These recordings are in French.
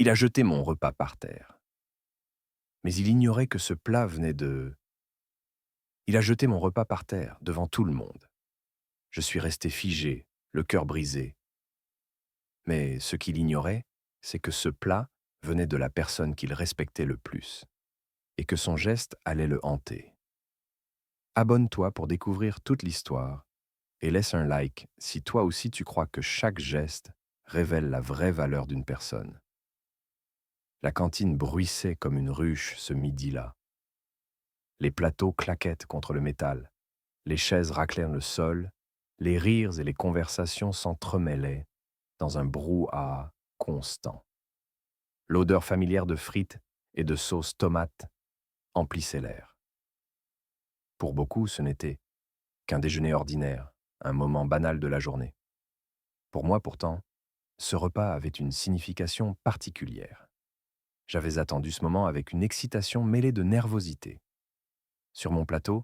Il a jeté mon repas par terre. Mais il ignorait que ce plat venait de... Il a jeté mon repas par terre, devant tout le monde. Je suis resté figé, le cœur brisé. Mais ce qu'il ignorait, c'est que ce plat venait de la personne qu'il respectait le plus, et que son geste allait le hanter. Abonne-toi pour découvrir toute l'histoire, et laisse un like si toi aussi tu crois que chaque geste révèle la vraie valeur d'une personne. La cantine bruissait comme une ruche ce midi-là. Les plateaux claquettent contre le métal, les chaises raclaient le sol, les rires et les conversations s'entremêlaient dans un brouhaha constant. L'odeur familière de frites et de sauce tomate emplissait l'air. Pour beaucoup, ce n'était qu'un déjeuner ordinaire, un moment banal de la journée. Pour moi, pourtant, ce repas avait une signification particulière. J'avais attendu ce moment avec une excitation mêlée de nervosité. Sur mon plateau,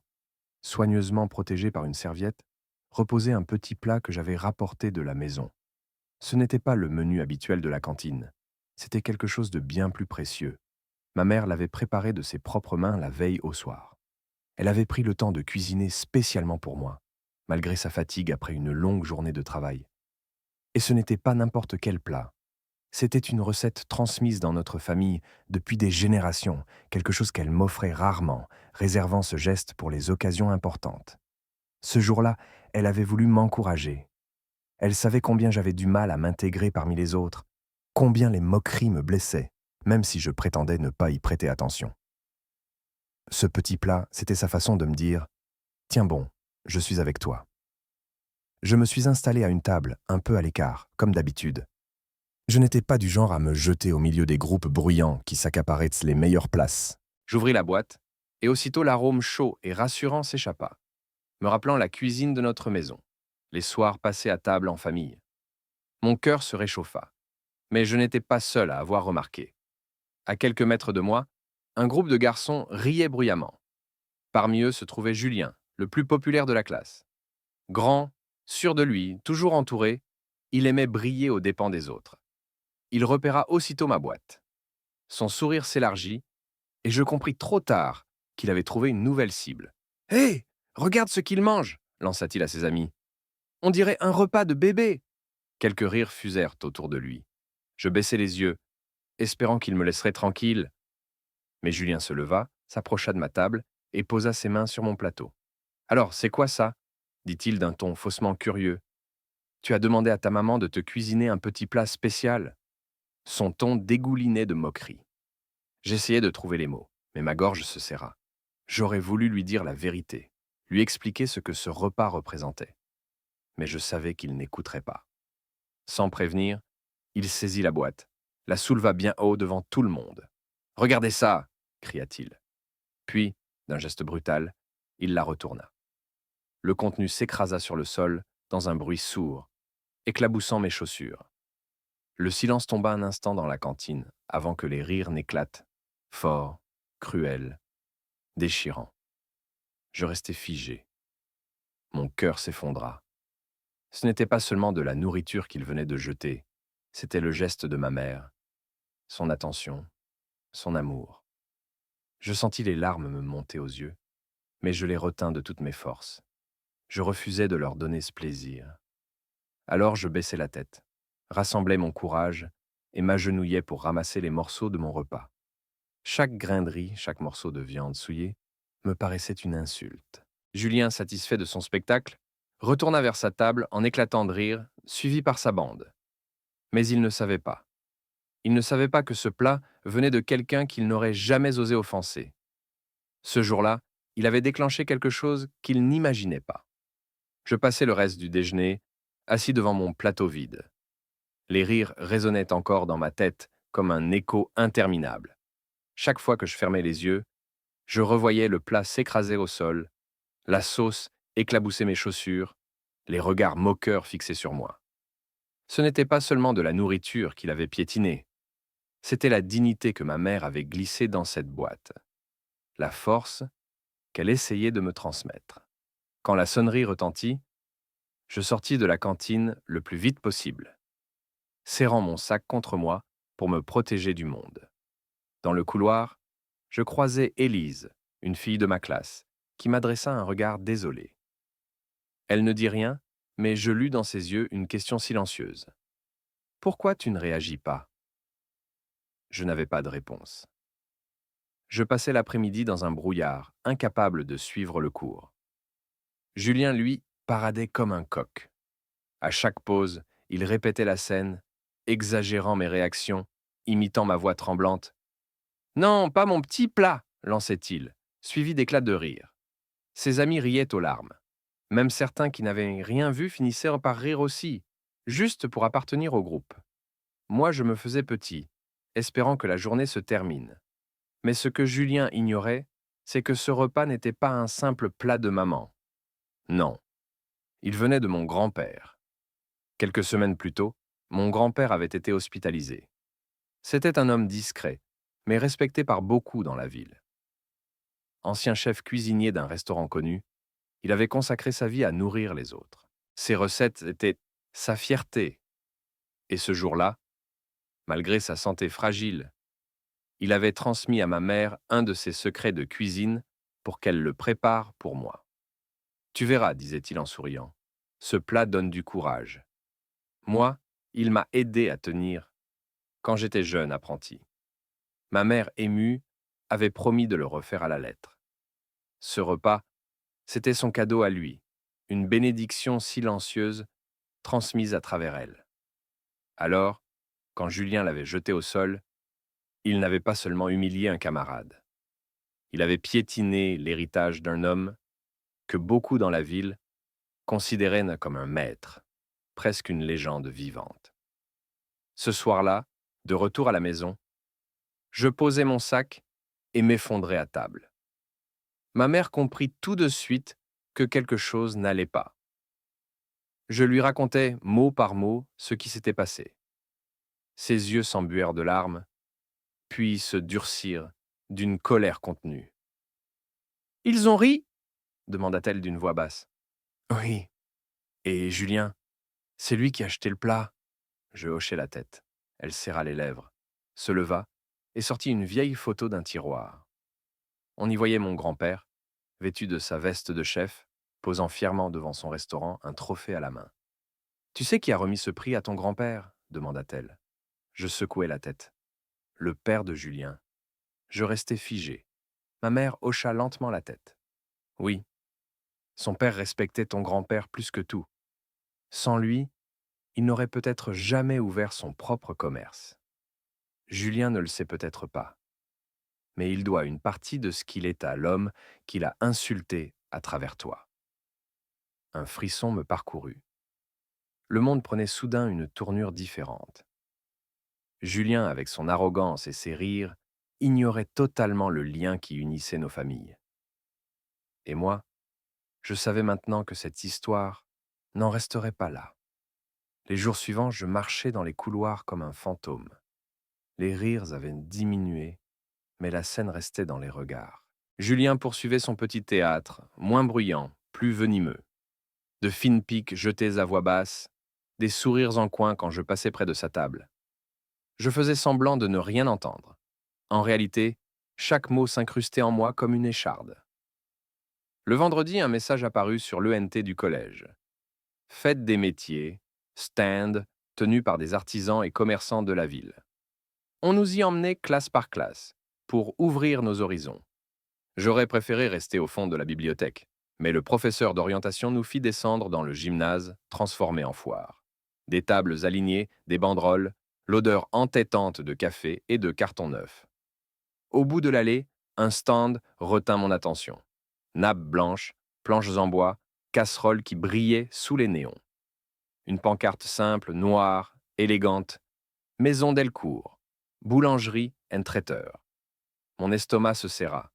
soigneusement protégé par une serviette, reposait un petit plat que j'avais rapporté de la maison. Ce n'était pas le menu habituel de la cantine. C'était quelque chose de bien plus précieux. Ma mère l'avait préparé de ses propres mains la veille au soir. Elle avait pris le temps de cuisiner spécialement pour moi, malgré sa fatigue après une longue journée de travail. Et ce n'était pas n'importe quel plat. C'était une recette transmise dans notre famille depuis des générations, quelque chose qu'elle m'offrait rarement, réservant ce geste pour les occasions importantes. Ce jour-là, elle avait voulu m'encourager. Elle savait combien j'avais du mal à m'intégrer parmi les autres, combien les moqueries me blessaient, même si je prétendais ne pas y prêter attention. Ce petit plat, c'était sa façon de me dire « Tiens bon, je suis avec toi ». Je me suis installé à une table, un peu à l'écart, comme d'habitude. Je n'étais pas du genre à me jeter au milieu des groupes bruyants qui s'accaparaient les meilleures places. J'ouvris la boîte, et aussitôt l'arôme chaud et rassurant s'échappa, me rappelant la cuisine de notre maison, les soirs passés à table en famille. Mon cœur se réchauffa, mais je n'étais pas seul à avoir remarqué. À quelques mètres de moi, un groupe de garçons riait bruyamment. Parmi eux se trouvait Julien, le plus populaire de la classe. Grand, sûr de lui, toujours entouré, il aimait briller aux dépens des autres. Il repéra aussitôt ma boîte. Son sourire s'élargit, et je compris trop tard qu'il avait trouvé une nouvelle cible. « Hé, regarde ce qu'il mange !» lança-t-il à ses amis. « On dirait un repas de bébé !» Quelques rires fusèrent autour de lui. Je baissai les yeux, espérant qu'il me laisserait tranquille. Mais Julien se leva, s'approcha de ma table et posa ses mains sur mon plateau. « Alors, c'est quoi ça ?» dit-il d'un ton faussement curieux. « Tu as demandé à ta maman de te cuisiner un petit plat spécial ?» Son ton dégoulinait de moquerie. J'essayais de trouver les mots, mais ma gorge se serra. J'aurais voulu lui dire la vérité, lui expliquer ce que ce repas représentait. Mais je savais qu'il n'écouterait pas. Sans prévenir, il saisit la boîte, la souleva bien haut devant tout le monde. « Regardez ça !» cria-t-il. Puis, d'un geste brutal, il la retourna. Le contenu s'écrasa sur le sol dans un bruit sourd, éclaboussant mes chaussures. Le silence tomba un instant dans la cantine avant que les rires n'éclatent, forts, cruels, déchirants. Je restai figé. Mon cœur s'effondra. Ce n'était pas seulement de la nourriture qu'il venait de jeter, c'était le geste de ma mère, son attention, son amour. Je sentis les larmes me monter aux yeux, mais je les retins de toutes mes forces. Je refusais de leur donner ce plaisir. Alors je baissai la tête, rassemblai mon courage et m'agenouillai pour ramasser les morceaux de mon repas. Chaque grain de riz, chaque morceau de viande souillée me paraissait une insulte. Julien, satisfait de son spectacle, retourna vers sa table en éclatant de rire, suivi par sa bande. Mais il ne savait pas. Il ne savait pas que ce plat venait de quelqu'un qu'il n'aurait jamais osé offenser. Ce jour-là, il avait déclenché quelque chose qu'il n'imaginait pas. Je passai le reste du déjeuner, assis devant mon plateau vide. Les rires résonnaient encore dans ma tête comme un écho interminable. Chaque fois que je fermais les yeux, je revoyais le plat s'écraser au sol, la sauce éclabousser mes chaussures, les regards moqueurs fixés sur moi. Ce n'était pas seulement de la nourriture qu'il avait piétinée, c'était la dignité que ma mère avait glissée dans cette boîte, la force qu'elle essayait de me transmettre. Quand la sonnerie retentit, je sortis de la cantine le plus vite possible. Serrant mon sac contre moi, pour me protéger du monde. Dans le couloir, je croisai Élise, une fille de ma classe, qui m'adressa un regard désolé. Elle ne dit rien, mais je lus dans ses yeux une question silencieuse. « Pourquoi tu ne réagis pas ?» Je n'avais pas de réponse. Je passais l'après-midi dans un brouillard, incapable de suivre le cours. Julien, lui, paradait comme un coq. À chaque pause, il répétait la scène, exagérant mes réactions, imitant ma voix tremblante. « Non, pas mon petit plat !» lançait-il, suivi d'éclats de rire. Ses amis riaient aux larmes. Même certains qui n'avaient rien vu finissaient par rire aussi, juste pour appartenir au groupe. Moi, je me faisais petit, espérant que la journée se termine. Mais ce que Julien ignorait, c'est que ce repas n'était pas un simple plat de maman. Non, il venait de mon grand-père. Quelques semaines plus tôt, mon grand-père avait été hospitalisé. C'était un homme discret, mais respecté par beaucoup dans la ville. Ancien chef cuisinier d'un restaurant connu, il avait consacré sa vie à nourrir les autres. Ses recettes étaient sa fierté. Et ce jour-là, malgré sa santé fragile, il avait transmis à ma mère un de ses secrets de cuisine pour qu'elle le prépare pour moi. « Tu verras, disait-il en souriant, ce plat donne du courage. Moi, il m'a aidé à tenir quand j'étais jeune apprenti. » Ma mère, émue, avait promis de le refaire à la lettre. Ce repas, c'était son cadeau à lui, une bénédiction silencieuse transmise à travers elle. Alors, quand Julien l'avait jeté au sol, il n'avait pas seulement humilié un camarade. Il avait piétiné l'héritage d'un homme que beaucoup dans la ville considéraient comme un maître, presque une légende vivante. Ce soir-là, de retour à la maison, je posai mon sac et m'effondrai à table. Ma mère comprit tout de suite que quelque chose n'allait pas. Je lui racontai mot par mot ce qui s'était passé. Ses yeux s'embuèrent de larmes, puis se durcirent d'une colère contenue. « Ils ont ri ?» demanda-t-elle d'une voix basse. « Oui. Et Julien, c'est lui qui a acheté le plat. » Je hochai la tête. Elle serra les lèvres, se leva et sortit une vieille photo d'un tiroir. On y voyait mon grand-père, vêtu de sa veste de chef, posant fièrement devant son restaurant, un trophée à la main. « Tu sais qui a remis ce prix à ton grand-père » demanda-t-elle. Je secouai la tête. Le père de Julien. Je restai figé. Ma mère hocha lentement la tête. « Oui, son père respectait ton grand-père plus que tout. Sans lui, il n'aurait peut-être jamais ouvert son propre commerce. Julien ne le sait peut-être pas, mais il doit une partie de ce qu'il est à l'homme qu'il a insulté à travers toi. » Un frisson me parcourut. Le monde prenait soudain une tournure différente. Julien, avec son arrogance et ses rires, ignorait totalement le lien qui unissait nos familles. Et moi, je savais maintenant que cette histoire n'en resterait pas là. Les jours suivants, je marchais dans les couloirs comme un fantôme. Les rires avaient diminué, mais la scène restait dans les regards. Julien poursuivait son petit théâtre, moins bruyant, plus venimeux. De fines piques jetées à voix basse, des sourires en coin quand je passais près de sa table. Je faisais semblant de ne rien entendre. En réalité, chaque mot s'incrustait en moi comme une écharde. Le vendredi, un message apparut sur l'ENT du collège. Fête des métiers, stand, tenu par des artisans et commerçants de la ville. On nous y emmenait classe par classe, pour ouvrir nos horizons. J'aurais préféré rester au fond de la bibliothèque, mais le professeur d'orientation nous fit descendre dans le gymnase, transformé en foire. Des tables alignées, des banderoles, l'odeur entêtante de café et de carton neuf. Au bout de l'allée, un stand retint mon attention. Nappes blanches, planches en bois, casseroles qui brillaient sous les néons. Une pancarte simple, noire, élégante. Maison Delcourt, boulangerie and traiteur. Mon estomac se serra.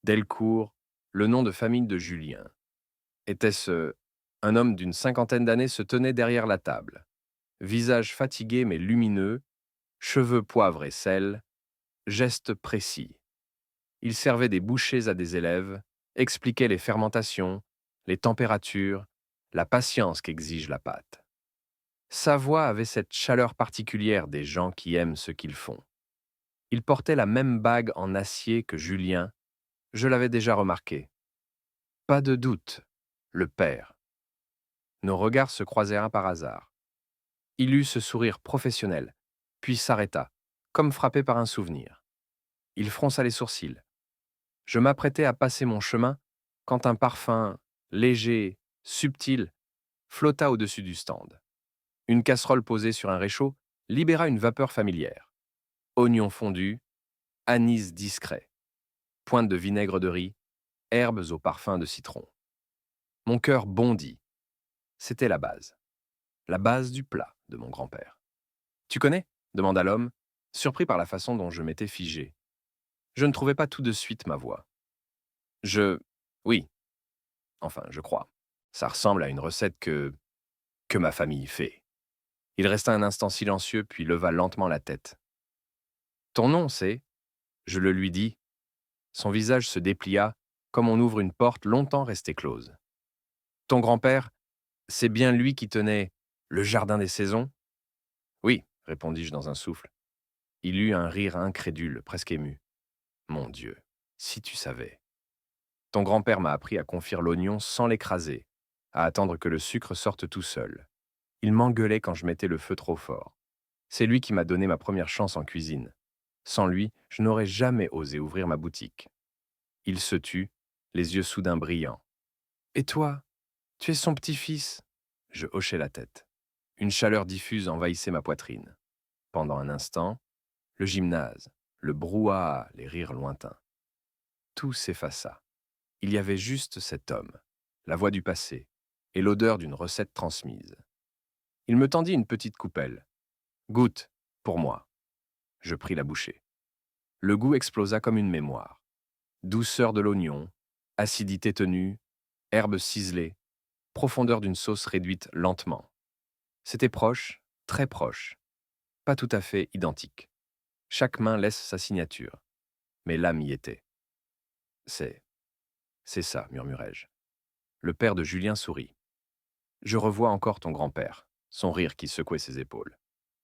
Delcourt, le nom de famille de Julien. Était-ce un homme d'une cinquantaine d'années se tenait derrière la table. Visage fatigué mais lumineux, cheveux poivre et sel, gestes précis. Il servait des bouchées à des élèves, expliquait les fermentations, les températures, la patience qu'exige la pâte. Sa voix avait cette chaleur particulière des gens qui aiment ce qu'ils font. Il portait la même bague en acier que Julien, je l'avais déjà remarqué. Pas de doute, le père. Nos regards se croisèrent par hasard. Il eut ce sourire professionnel, puis s'arrêta, comme frappé par un souvenir. Il fronça les sourcils. Je m'apprêtais à passer mon chemin quand un parfum, léger, subtil, flotta au-dessus du stand. Une casserole posée sur un réchaud libéra une vapeur familière. Oignons fondus, anis discret, pointe de vinaigre de riz, herbes au parfum de citron. Mon cœur bondit. C'était la base du plat de mon grand-père. Tu connais demanda l'homme, surpris par la façon dont je m'étais figé. Je ne trouvais pas tout de suite ma voix. Oui, enfin, je crois. Ça ressemble à une recette que ma famille fait. Il resta un instant silencieux, puis leva lentement la tête. Ton nom, c'est? Je le lui dis. Son visage se déplia, comme on ouvre une porte longtemps restée close. Ton grand-père, c'est bien lui qui tenait le jardin des saisons? Oui, répondis-je dans un souffle. Il eut un rire incrédule, presque ému. Mon Dieu, si tu savais. Ton grand-père m'a appris à confire l'oignon sans l'écraser, à attendre que le sucre sorte tout seul. Il m'engueulait quand je mettais le feu trop fort. C'est lui qui m'a donné ma première chance en cuisine. Sans lui, je n'aurais jamais osé ouvrir ma boutique. Il se tut, les yeux soudain brillants. Et toi, tu es son petit-fils? Je hochai la tête. Une chaleur diffuse envahissait ma poitrine. Pendant un instant, le gymnase, le brouhaha, les rires lointains. Tout s'effaça. Il y avait juste cet homme, la voix du passé, et l'odeur d'une recette transmise. Il me tendit une petite coupelle. Goûte, pour moi. Je pris la bouchée. Le goût explosa comme une mémoire. Douceur de l'oignon, acidité tenue, herbes ciselées, profondeur d'une sauce réduite lentement. C'était proche, très proche, pas tout à fait identique. Chaque main laisse sa signature, mais l'âme y était. C'est ça, murmurai-je. Le père de Julien sourit. Je revois encore ton grand-père, son rire qui secouait ses épaules.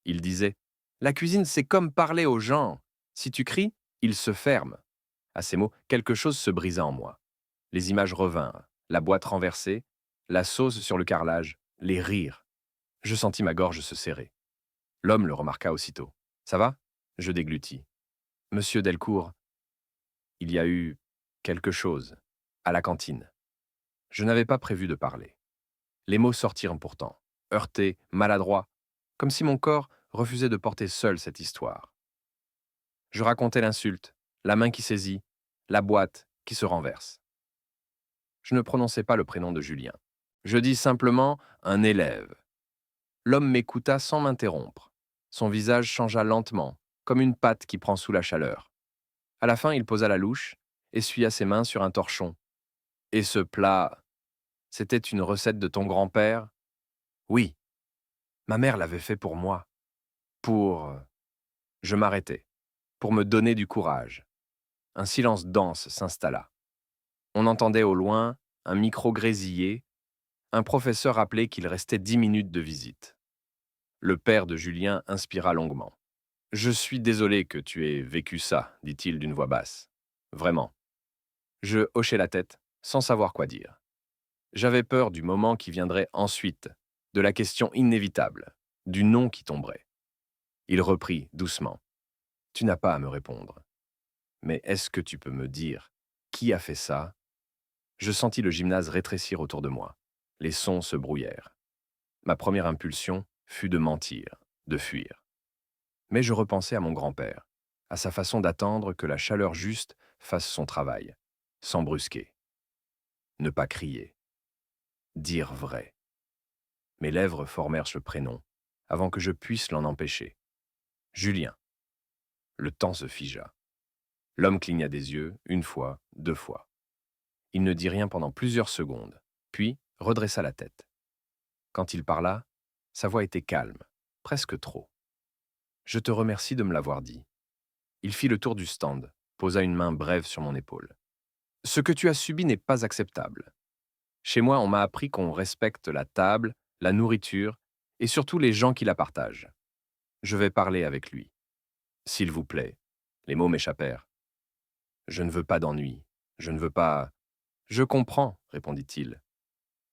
Il disait « La cuisine, c'est comme parler aux gens. Si tu cries, ils se ferment. » À ces mots, quelque chose se brisa en moi. Les images revinrent, la boîte renversée, la sauce sur le carrelage, les rires. Je sentis ma gorge se serrer. L'homme le remarqua aussitôt. « Ça va ?» Je déglutis. « Monsieur Delcourt, il y a eu quelque chose à la cantine. » Je n'avais pas prévu de parler. Les mots sortirent pourtant, heurtés, maladroits, comme si mon corps refusait de porter seul cette histoire. Je racontais l'insulte, la main qui saisit, la boîte qui se renverse. Je ne prononçais pas le prénom de Julien. Je dis simplement un élève. L'homme m'écouta sans m'interrompre. Son visage changea lentement, comme une pâte qui prend sous la chaleur. À la fin, il posa la louche, essuya ses mains sur un torchon. Et ce plat, c'était une recette de ton grand-père? Oui, ma mère l'avait fait pour moi. Pour... Je m'arrêtai, pour me donner du courage. Un silence dense s'installa. On entendait au loin un micro grésiller, un professeur rappelait qu'il restait 10 minutes de visite. Le père de Julien inspira longuement. « Je suis désolé que tu aies vécu ça, dit-il d'une voix basse. Vraiment. » Je hochai la tête, sans savoir quoi dire. J'avais peur du moment qui viendrait ensuite, de la question inévitable, du nom qui tomberait. Il reprit doucement. « Tu n'as pas à me répondre. Mais est-ce que tu peux me dire qui a fait ça ?» Je sentis le gymnase rétrécir autour de moi. Les sons se brouillèrent. Ma première impulsion fut de mentir, de fuir. Mais je repensais à mon grand-père, à sa façon d'attendre que la chaleur juste fasse son travail, sans brusquer. Ne pas crier. Dire vrai. Mes lèvres formèrent ce prénom, avant que je puisse l'en empêcher. Julien. Le temps se figea. L'homme cligna des yeux, une fois, deux fois. Il ne dit rien pendant plusieurs secondes, puis redressa la tête. Quand il parla, sa voix était calme, presque trop. « Je te remercie de me l'avoir dit. » Il fit le tour du stand, posa une main brève sur mon épaule. « Ce que tu as subi n'est pas acceptable. Chez moi, on m'a appris qu'on respecte la table, la nourriture et surtout les gens qui la partagent. Je vais parler avec lui. S'il vous plaît. Les mots m'échappèrent. Je ne veux pas d'ennui. Je ne veux pas... Je comprends, répondit-il.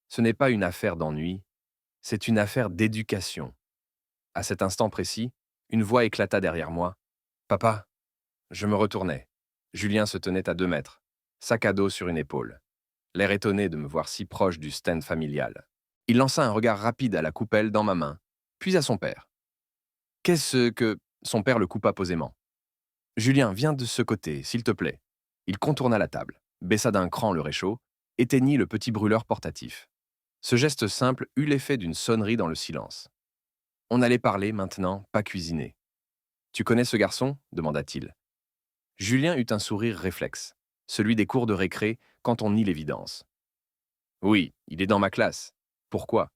Ce n'est pas une affaire d'ennui, c'est une affaire d'éducation. À cet instant précis, une voix éclata derrière moi. Papa. Je me retournai. Julien se tenait à 2 mètres, sac à dos sur une épaule, l'air étonné de me voir si proche du stand familial. Il lança un regard rapide à la coupelle dans ma main, puis à son père. Qu'est-ce que... Son père le coupa posément. Julien, viens de ce côté, s'il te plaît. Il contourna la table, baissa d'un cran le réchaud, éteignit le petit brûleur portatif. Ce geste simple eut l'effet d'une sonnerie dans le silence. On allait parler maintenant, pas cuisiner. Tu connais ce garçon demanda-t-il. Julien eut un sourire réflexe, celui des cours de récré quand on nie l'évidence. Oui, il est dans ma classe. Pourquoi?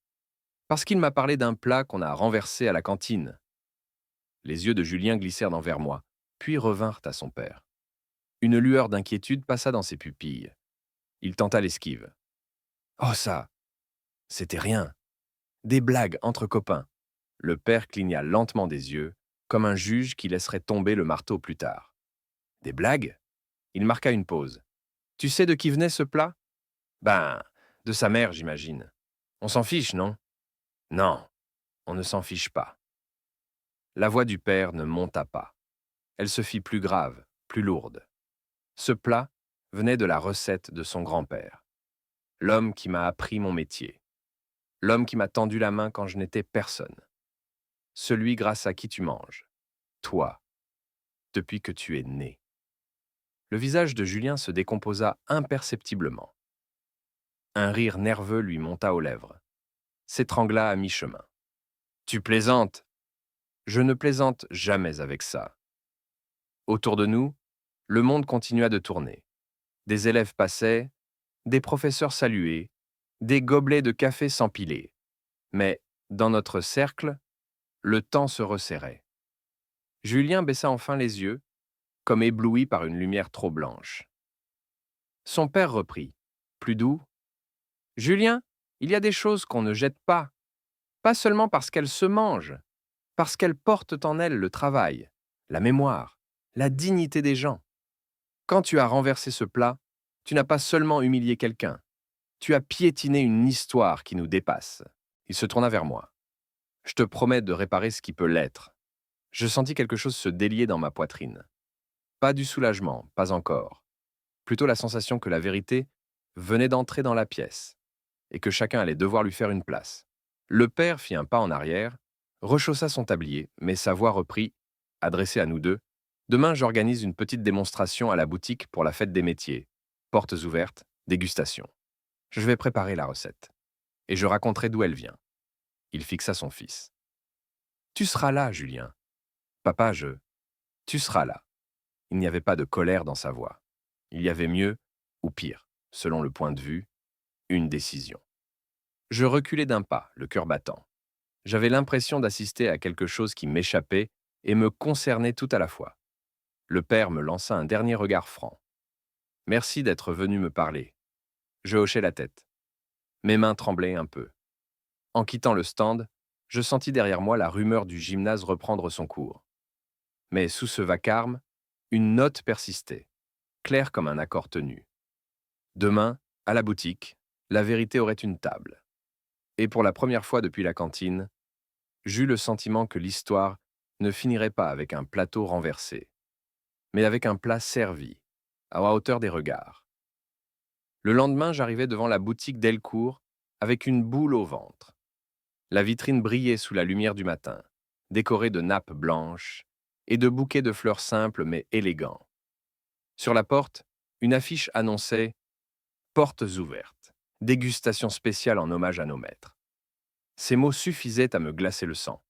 Parce qu'il m'a parlé d'un plat qu'on a renversé à la cantine. Les yeux de Julien glissèrent vers moi, puis revinrent à son père. Une lueur d'inquiétude passa dans ses pupilles. Il tenta l'esquive. Oh ça, c'était rien. Des blagues entre copains. Le père cligna lentement des yeux, comme un juge qui laisserait tomber le marteau plus tard. Des blagues? Il marqua une pause. Tu sais de qui venait ce plat? Ben, de sa mère, j'imagine. On s'en fiche, non? Non, on ne s'en fiche pas. La voix du père ne monta pas. Elle se fit plus grave, plus lourde. Ce plat venait de la recette de son grand-père. L'homme qui m'a appris mon métier. L'homme qui m'a tendu la main quand je n'étais personne. Celui grâce à qui tu manges. Toi, depuis que tu es né. Le visage de Julien se décomposa imperceptiblement. Un rire nerveux lui monta aux lèvres. S'étrangla à mi-chemin. Tu plaisantes? Je ne plaisante jamais avec ça. Autour de nous, le monde continua de tourner. Des élèves passaient, des professeurs saluaient, des gobelets de café s'empilaient. Mais, dans notre cercle, le temps se resserrait. Julien baissa enfin les yeux, comme ébloui par une lumière trop blanche. Son père reprit, plus doux. Julien, il y a des choses qu'on ne jette pas seulement parce qu'elles se mangent, parce qu'elles portent en elles le travail, la mémoire, la dignité des gens. Quand tu as renversé ce plat, tu n'as pas seulement humilié quelqu'un, tu as piétiné une histoire qui nous dépasse. Il se tourna vers moi. Je te promets de réparer ce qui peut l'être. Je sentis quelque chose se délier dans ma poitrine. Pas du soulagement, pas encore. Plutôt la sensation que la vérité venait d'entrer dans la pièce et que chacun allait devoir lui faire une place. Le père fit un pas en arrière, rechaussa son tablier, mais sa voix reprit, adressée à nous deux. Demain, j'organise une petite démonstration à la boutique pour la fête des métiers. Portes ouvertes, dégustation. Je vais préparer la recette. Et je raconterai d'où elle vient. Il fixa son fils. Tu seras là, Julien. Papa, Tu seras là. Il n'y avait pas de colère dans sa voix. Il y avait mieux, ou pire, selon le point de vue, une décision. Je reculai d'un pas, le cœur battant. J'avais l'impression d'assister à quelque chose qui m'échappait et me concernait tout à la fois. Le père me lança un dernier regard franc. Merci d'être venu me parler. Je hochai la tête. Mes mains tremblaient un peu. En quittant le stand, je sentis derrière moi la rumeur du gymnase reprendre son cours. Mais sous ce vacarme, une note persistait, claire comme un accord tenu. Demain, à la boutique, la vérité aurait une table. Et pour la première fois depuis la cantine, j'eus le sentiment que l'histoire ne finirait pas avec un plateau renversé, mais avec un plat servi, à la hauteur des regards. Le lendemain, j'arrivais devant la boutique Delcourt avec une boule au ventre. La vitrine brillait sous la lumière du matin, décorée de nappes blanches et de bouquets de fleurs simples mais élégants. Sur la porte, une affiche annonçait « Portes ouvertes, dégustation spéciale en hommage à nos maîtres ». Ces mots suffisaient à me glacer le sang.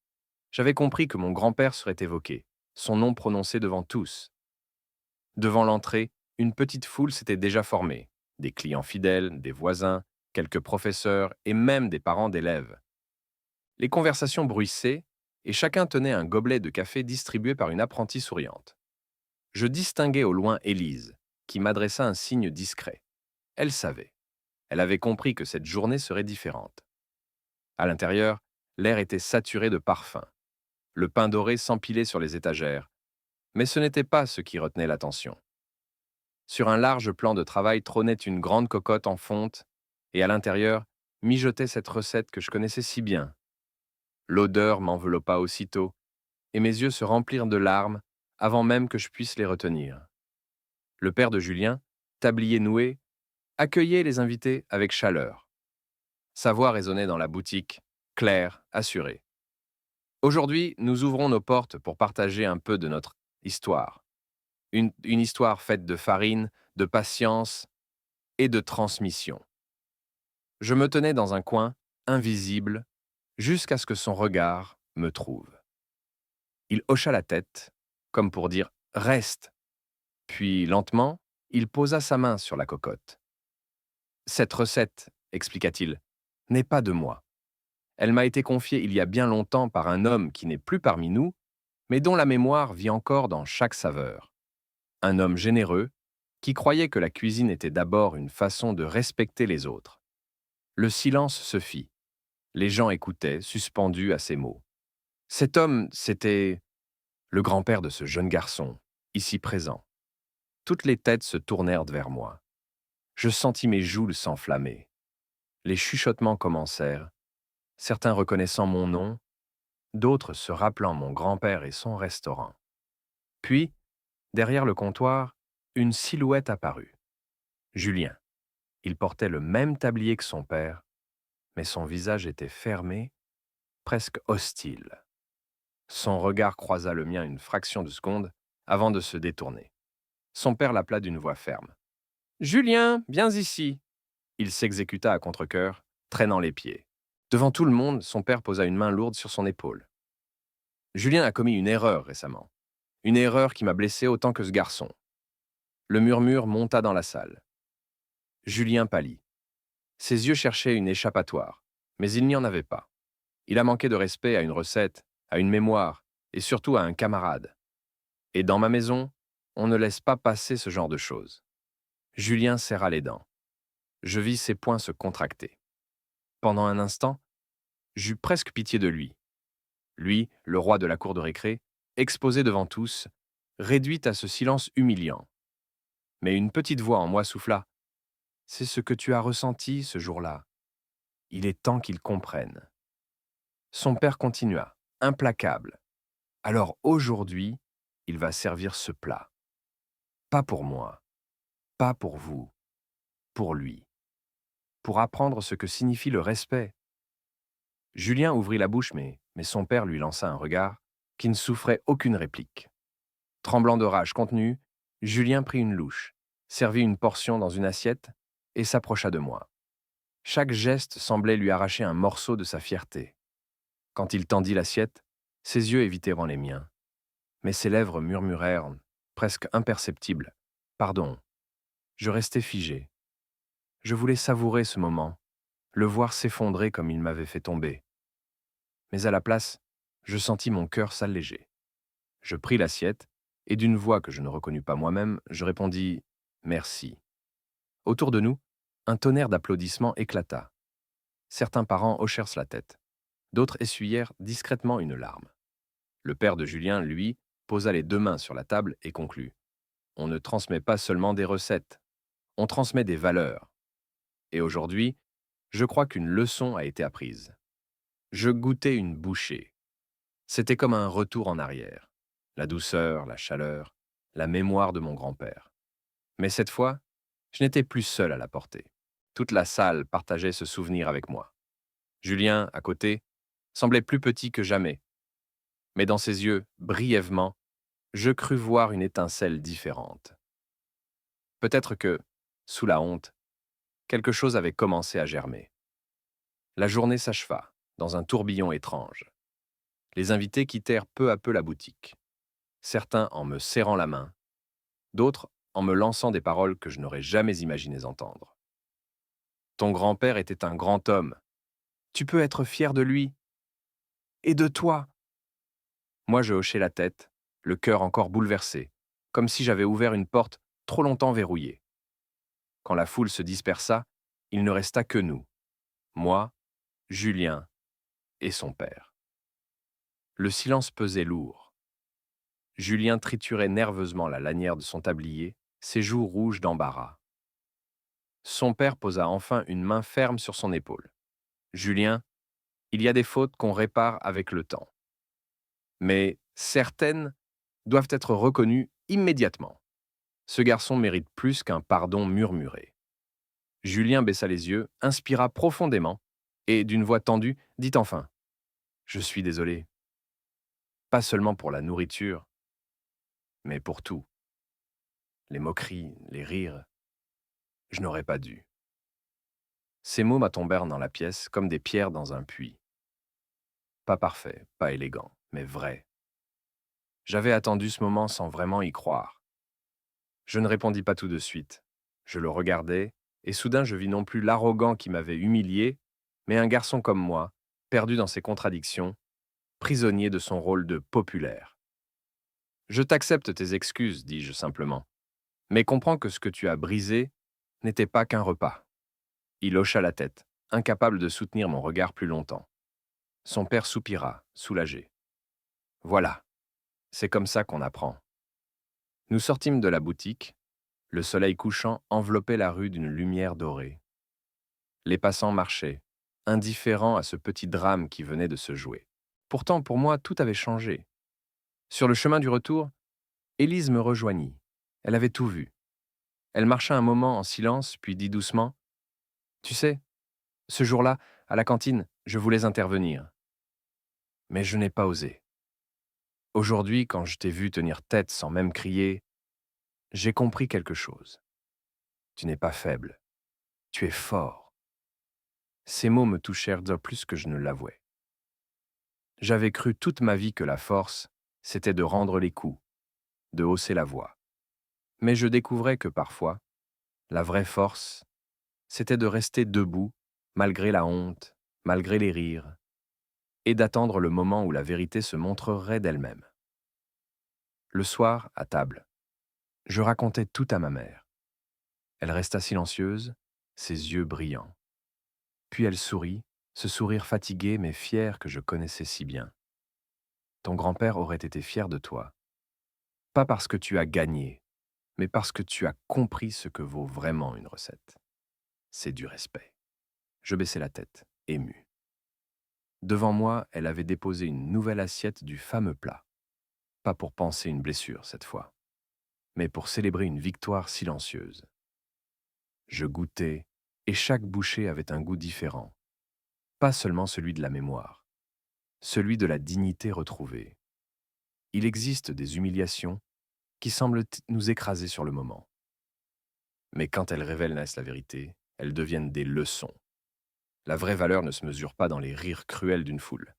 J'avais compris que mon grand-père serait évoqué, son nom prononcé devant tous. Devant l'entrée, une petite foule s'était déjà formée, des clients fidèles, des voisins, quelques professeurs et même des parents d'élèves. Les conversations bruissaient et chacun tenait un gobelet de café distribué par une apprentie souriante. Je distinguai au loin Élise, qui m'adressa un signe discret. Elle savait. Elle avait compris que cette journée serait différente. À l'intérieur, L'air était saturé de parfums. Le pain doré s'empilait sur les étagères, mais ce n'était pas ce qui retenait l'attention. Sur un large plan de travail trônait une grande cocotte en fonte, et à l'intérieur mijotait cette recette que je connaissais si bien. L'odeur m'enveloppa aussitôt, et mes yeux se remplirent de larmes avant même que je puisse les retenir. Le père de Julien, tablier noué, accueillait les invités avec chaleur. Sa voix résonnait dans la boutique, claire, assurée. Aujourd'hui, nous ouvrons nos portes pour partager un peu de notre histoire. Une histoire faite de farine, de patience et de transmission. Je me tenais dans un coin, invisible, jusqu'à ce que son regard me trouve. Il hocha la tête, comme pour dire « Reste », puis lentement, il posa sa main sur la cocotte. « Cette recette, expliqua-t-il, n'est pas de moi. Elle m'a été confiée il y a bien longtemps par un homme qui n'est plus parmi nous, mais dont la mémoire vit encore dans chaque saveur. Un homme généreux, qui croyait que la cuisine était d'abord une façon de respecter les autres. » Le silence se fit. Les gens écoutaient, suspendus à ces mots. Cet homme, c'était le grand-père de ce jeune garçon, ici présent. Toutes les têtes se tournèrent vers moi. Je sentis mes joues s'enflammer. Les chuchotements commencèrent, certains reconnaissant mon nom, d'autres se rappelant mon grand-père et son restaurant. Puis, derrière le comptoir, une silhouette apparut. Julien. Il portait le même tablier que son père, mais son visage était fermé, presque hostile. Son regard croisa le mien une fraction de seconde avant de se détourner. Son père l'appela d'une voix ferme. « Julien, viens ici !» Il s'exécuta à contre-cœur, traînant les pieds. Devant tout le monde, son père posa une main lourde sur son épaule. « Julien a commis une erreur récemment. Une erreur qui m'a blessé autant que ce garçon. » Le murmure monta dans la salle. Julien pâlit. Ses yeux cherchaient une échappatoire, mais il n'y en avait pas. Il a manqué de respect à une recette, à une mémoire, et surtout à un camarade. Et dans ma maison, on ne laisse pas passer ce genre de choses. Julien serra les dents. Je vis ses poings se contracter. Pendant un instant, j'eus presque pitié de lui. Lui, le roi de la cour de récré, exposé devant tous, réduit à ce silence humiliant. Mais une petite voix en moi souffla. « C'est ce que tu as ressenti ce jour-là. Il est temps qu'il comprenne. » Son père continua, implacable. « Alors aujourd'hui, il va servir ce plat. Pas pour moi, pas pour vous, pour lui. Pour apprendre ce que signifie le respect. » Julien ouvrit la bouche, mais son père lui lança un regard qui ne souffrait aucune réplique. Tremblant de rage contenue, Julien prit une louche, servit une portion dans une assiette et s'approcha de moi. Chaque geste semblait lui arracher un morceau de sa fierté. Quand il tendit l'assiette, ses yeux évitèrent les miens, mais ses lèvres murmurèrent, presque imperceptibles, « Pardon ». Je restai figé. Je voulais savourer ce moment, le voir s'effondrer comme il m'avait fait tomber. Mais à la place, je sentis mon cœur s'alléger. Je pris l'assiette, et d'une voix que je ne reconnus pas moi-même, je répondis « Merci ». Autour de nous, un tonnerre d'applaudissements éclata. Certains parents hochèrent la tête. D'autres essuyèrent discrètement une larme. Le père de Julien, lui, posa les deux mains sur la table et conclut. On ne transmet pas seulement des recettes, on transmet des valeurs. Et aujourd'hui, je crois qu'une leçon a été apprise. Je goûtais une bouchée. C'était comme un retour en arrière. La douceur, la chaleur, la mémoire de mon grand-père. Mais cette fois, je n'étais plus seul à la porter. Toute la salle partageait ce souvenir avec moi. Julien, à côté, semblait plus petit que jamais. Mais dans ses yeux, brièvement, je crus voir une étincelle différente. Peut-être que, sous la honte, quelque chose avait commencé à germer. La journée s'acheva, dans un tourbillon étrange. Les invités quittèrent peu à peu la boutique. Certains en me serrant la main, d'autres en me lançant des paroles que je n'aurais jamais imaginé entendre. Ton grand-père était un grand homme. Tu peux être fier de lui. Et de toi. Moi, je hochai la tête, le cœur encore bouleversé, comme si j'avais ouvert une porte trop longtemps verrouillée. Quand la foule se dispersa, il ne resta que nous. Moi, Julien et son père. Le silence pesait lourd. Julien triturait nerveusement la lanière de son tablier, ses joues rouges d'embarras. Son père posa enfin une main ferme sur son épaule. « Julien, il y a des fautes qu'on répare avec le temps. Mais certaines doivent être reconnues immédiatement. Ce garçon mérite plus qu'un pardon murmuré. » Julien baissa les yeux, inspira profondément et, d'une voix tendue, dit enfin : « Je suis désolé. Pas seulement pour la nourriture, mais pour tout. Les moqueries, les rires. Je n'aurais pas dû. » Ces mots m'atombèrent dans la pièce comme des pierres dans un puits. Pas parfait, pas élégant, mais vrai. J'avais attendu ce moment sans vraiment y croire. Je ne répondis pas tout de suite. Je le regardais, et soudain je vis non plus l'arrogant qui m'avait humilié, mais un garçon comme moi, perdu dans ses contradictions, prisonnier de son rôle de populaire. « Je t'accepte tes excuses, dis-je simplement, mais comprends que ce que tu as brisé n'était pas qu'un repas. » Il hocha la tête, incapable de soutenir mon regard plus longtemps. Son père soupira, soulagé. « Voilà, c'est comme ça qu'on apprend. » Nous sortîmes de la boutique. Le soleil couchant enveloppait la rue d'une lumière dorée. Les passants marchaient, indifférents à ce petit drame qui venait de se jouer. Pourtant, pour moi, tout avait changé. Sur le chemin du retour, Élise me rejoignit. Elle avait tout vu. Elle marcha un moment en silence, puis dit doucement : « Tu sais, ce jour-là, à la cantine, je voulais intervenir. Mais je n'ai pas osé. Aujourd'hui, quand je t'ai vu tenir tête sans même crier, j'ai compris quelque chose. Tu n'es pas faible. Tu es fort. » Ces mots me touchèrent de plus que je ne l'avouais. J'avais cru toute ma vie que la force, c'était de rendre les coups, de hausser la voix. Mais je découvrais que parfois, la vraie force, c'était de rester debout, malgré la honte, malgré les rires, et d'attendre le moment où la vérité se montrerait d'elle-même. Le soir, à table, je racontais tout à ma mère. Elle resta silencieuse, ses yeux brillants. Puis elle sourit, ce sourire fatigué mais fier que je connaissais si bien. « Ton grand-père aurait été fier de toi. Pas parce que tu as gagné, mais parce que tu as compris ce que vaut vraiment une recette. C'est du respect. » Je baissai la tête, ému. Devant moi, elle avait déposé une nouvelle assiette du fameux plat. Pas pour panser une blessure cette fois, mais pour célébrer une victoire silencieuse. Je goûtais, et chaque bouchée avait un goût différent. Pas seulement celui de la mémoire, celui de la dignité retrouvée. Il existe des humiliations qui semblent nous écraser sur le moment. Mais quand elles révèlent la vérité, elles deviennent des leçons. La vraie valeur ne se mesure pas dans les rires cruels d'une foule,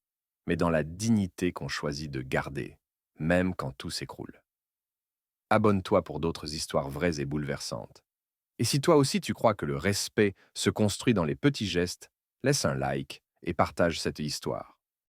mais dans la dignité qu'on choisit de garder, même quand tout s'écroule. Abonne-toi pour d'autres histoires vraies et bouleversantes. Et si toi aussi tu crois que le respect se construit dans les petits gestes, laisse un like et partage cette histoire.